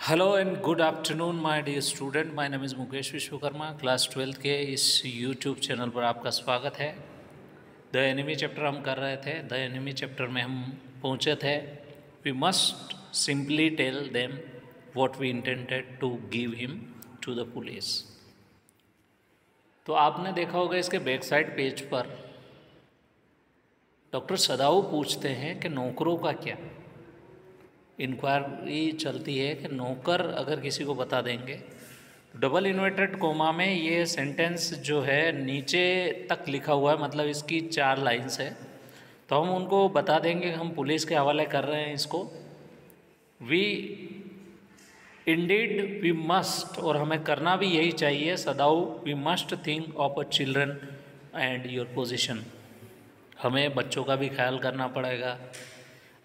Hello and good afternoon my dear student. My name is Mukesh Vishwakarma. Class 12th के इस YouTube channel पर आपका स्वागत है। द एनिमी चैप्टर हम कर रहे थे। द एनिमी चैप्टर में हम पहुंचे थे, we must simply tell them what we intended to give him to the police. तो आपने देखा होगा इसके बैक साइड पेज पर डॉक्टर सदाऊ पूछते हैं कि नौकरों का क्या। इंक्वायरी चलती है कि नौकर अगर किसी को बता देंगे, डबल इन्वर्टेड कोमा में ये सेंटेंस जो है नीचे तक लिखा हुआ है, मतलब इसकी 4 लाइन्स है, तो हम उनको बता देंगे कि हम पुलिस के हवाले कर रहे हैं इसको। वी इंडीड वी मस्ट, और हमें करना भी यही चाहिए Sadao, we must think of a children and your position. हमें बच्चों का भी ख्याल करना पड़ेगा,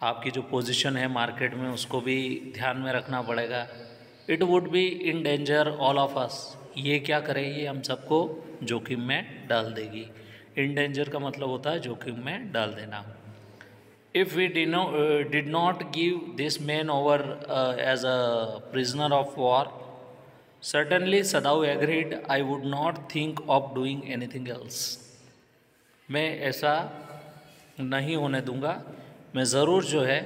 आपकी जो पोजीशन है मार्केट में उसको भी ध्यान में रखना पड़ेगा। It would be in danger all of us, ये क्या करेगी, हम सबको जोखिम में डाल देगी। इन डेंजर का मतलब होता है जोखिम में डाल देना। If we did not give this man over as a prisoner of war, certainly Sadao agreed, I would not think of doing anything else. मैं ऐसा नहीं होने दूंगा, मैं ज़रूर जो है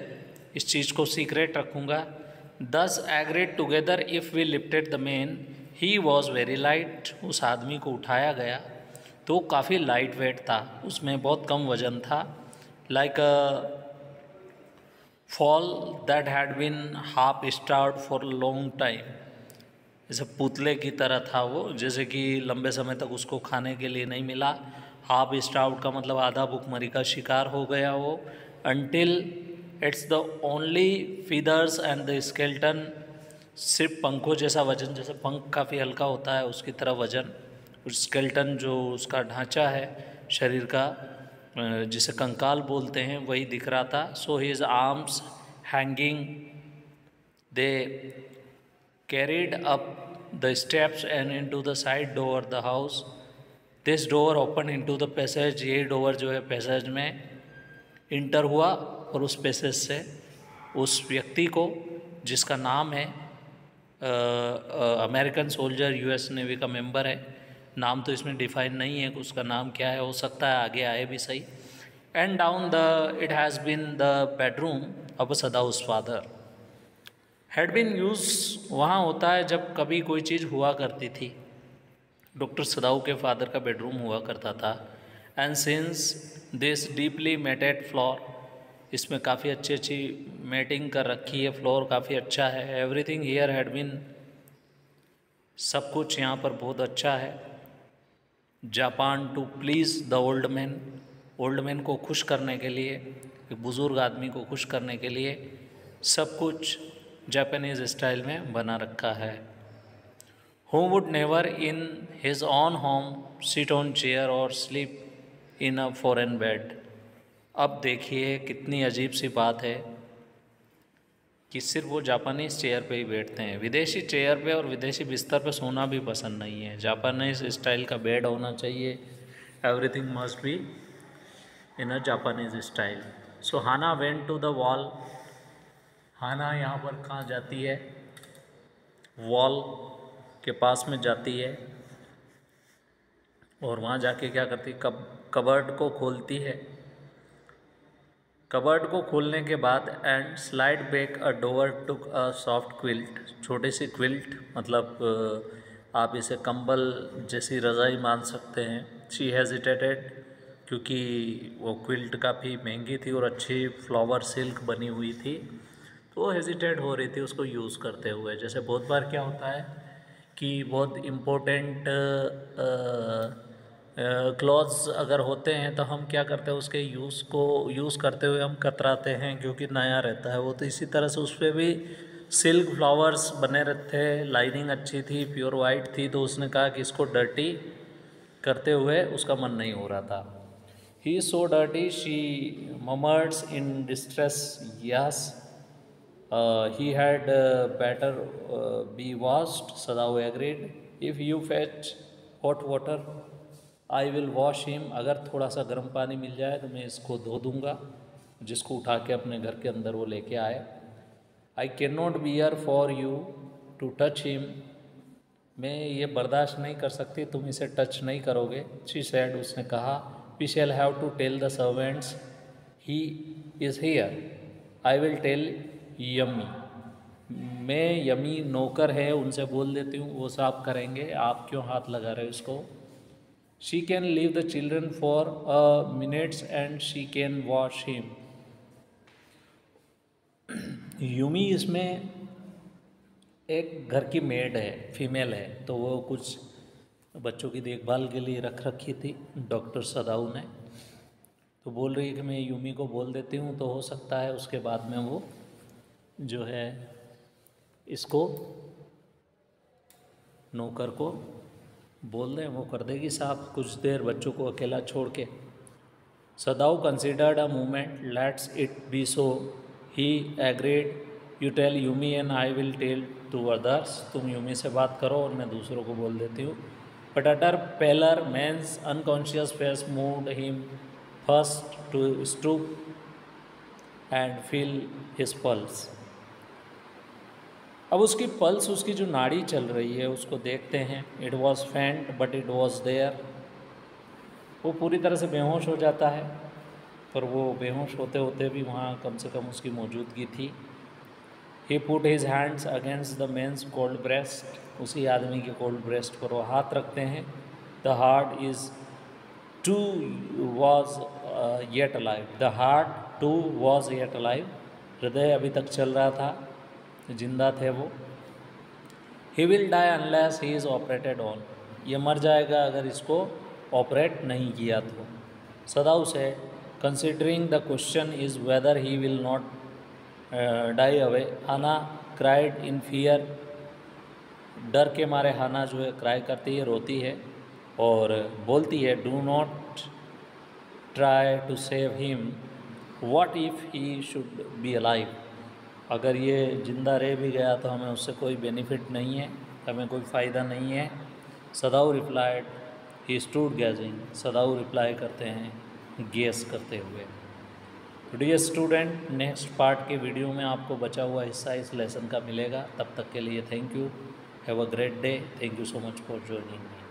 इस चीज़ को सीक्रेट रखूँगा। Thus agreed together if we lifted the man, he was very light. उस आदमी को उठाया गया तो काफ़ी लाइट वेट था, उसमें बहुत कम वजन था। Like a fowl that had been half starved for long time, जैसे पुतले की तरह था वो, जैसे कि लंबे समय तक उसको खाने के लिए नहीं मिला। हाफ स्टार्व्ड का मतलब आधा भूखमरी का शिकार हो गया वो। Until it's the only feathers and the skeleton, सिर्फ पंखों जैसा वजन, जैसे पंख काफ़ी हल्का होता है उसकी तरह वजन, उस स्केल्टन जो उसका ढांचा है शरीर का, जिसे कंकाल बोलते हैं, वही दिख रहा था। So his arms hanging, they carried up the steps and into the side door of the house. This door opened into the passage. ये डोर जो है पैसेज में इंटर हुआ, और उस पैसेज से उस व्यक्ति को, जिसका नाम है अमेरिकन सोल्जर, यूएस नेवी का मेंबर है, नाम तो इसमें डिफाइन नहीं है, उसका नाम क्या है, हो सकता है आगे आए भी सही। And down the it has been the bedroom of Sadao's father. Had been use वहाँ होता है जब कभी कोई चीज़ हुआ करती थी। डॉक्टर सदाऊ के फादर का बेडरूम हुआ करता था। And since this deeply matted floor, इसमें काफ़ी अच्छी मैटिंग कर रखी है, फ्लोर काफ़ी अच्छा है। एवरीथिंग हियर हैड बीन, सब कुछ यहाँ पर बहुत अच्छा है। Japan to please the old man, old man को खुश करने के लिए, एक बुज़ुर्ग आदमी को खुश करने के लिए सब कुछ जापानीज़ स्टाइल में बना रखा है। Who would never in his own home sit on chair और sleep in a foreign bed. अब देखिए कितनी अजीब सी बात है कि सिर्फ वो जापानीज़ चेयर पे ही बैठते हैं, विदेशी चेयर पे और विदेशी बिस्तर पे सोना भी पसंद नहीं है। जापानीज़ स्टाइल का बेड होना चाहिए, everything must be in a Japanese style. So Hana went to the wall, Hana यहाँ पर कहाँ जाती है, वॉल के पास में जाती है, और वहाँ जाके क्या करती है, कबर्ड को खोलती है। कबर्ड को खोलने के बाद and slide back a door took a soft quilt, छोटी सी क्विल्ट, मतलब आप इसे कंबल जैसी रज़ाई मान सकते हैं। शी हेजिटेटेड, क्योंकि वो क्विल्ट काफ़ी महंगी थी और अच्छी फ्लावर सिल्क बनी हुई थी, तो वो हेजिटेट हो रही थी उसको यूज़ करते हुए। जैसे बहुत बार क्या होता है कि बहुत इम्पोर्टेंट क्लॉथ्स अगर होते हैं तो हम क्या करते हैं, उसके यूज़ करते हुए हम कतराते हैं क्योंकि नया रहता है वो। तो इसी तरह से उस पर भी सिल्क फ्लावर्स बने रहते हैं, लाइनिंग अच्छी थी, प्योर वाइट थी, तो उसने कहा कि इसको डर्टी करते हुए उसका मन नहीं हो रहा था। He is so dirty, she murmurs in distress, yes he had better be washed, Sadao agreed. If you fetch hot water, I will wash him. अगर थोड़ा सा गर्म पानी मिल जाए तो मैं इसको धो दूँगा, जिसको उठा के अपने घर के अंदर वो लेके आए। I cannot bear for you to touch him, मैं ये बर्दाश्त नहीं कर सकती, तुम इसे टच नहीं करोगे। शी सेड, उसने कहा, we shall have to tell the servants he is here, I will tell Yumi, मैं यमी नौकर है उनसे बोल देती हूँ, वो साफ करेंगे, आप क्यों हाथ लगा रहे हो इसको। She can leave the children for a minutes and she can wash him. Yumi इसमें एक घर की मेड है, फीमेल है, तो वो कुछ बच्चों की देखभाल के लिए रख रखी थी डॉक्टर सदाऊ ने, तो बोल रही है कि मैं यूमी को बोल देती हूँ, तो हो सकता है उसके बाद में वो जो है इसको नौकर को बोल दें, वो कर देगी साफ कुछ देर बच्चों को अकेला छोड़ के। Sadao considered a moment, let's it be so, he agreed, you tell Yumi and I will tell to others, तुम यूमी से बात करो और मैं दूसरों को बोल देती हूँ। But utter pallor man's unconscious face moved him first to stoop and feel his pulse. अब उसकी पल्स, उसकी जो नाड़ी चल रही है उसको देखते हैं। इट वॉज फेंट बट इट वॉज देयर, वो पूरी तरह से बेहोश हो जाता है, पर वो बेहोश होते होते भी वहाँ कम से कम उसकी मौजूदगी थी। He put his hands against the men's cold breast, उसी आदमी के कोल्ड ब्रेस्ट पर वो हाथ रखते हैं। The heart is too was yet alive, the heart too was yet alive, हृदय अभी तक चल रहा था, जिंदा थे वो। He will die unless he is operated on, ये मर जाएगा अगर इसको ऑपरेट नहीं किया तो। सदाऊ से considering the question is whether he will not die away, Hana cried in fear, डर के मारे हाना जो है क्राई करती है, रोती है और बोलती है, do not try to save him, what if he should be alive, अगर ये ज़िंदा रह भी गया तो हमें उससे कोई बेनिफिट नहीं है, हमें कोई फ़ायदा नहीं है। Sadao replied, he stood gazing, Sadao reply करते हैं गेस करते हुए। डियर स्टूडेंट, नेक्स्ट पार्ट के वीडियो में आपको बचा हुआ हिस्सा इस लेसन का मिलेगा, तब तक के लिए thank you, have a great day, thank you so much for joining me.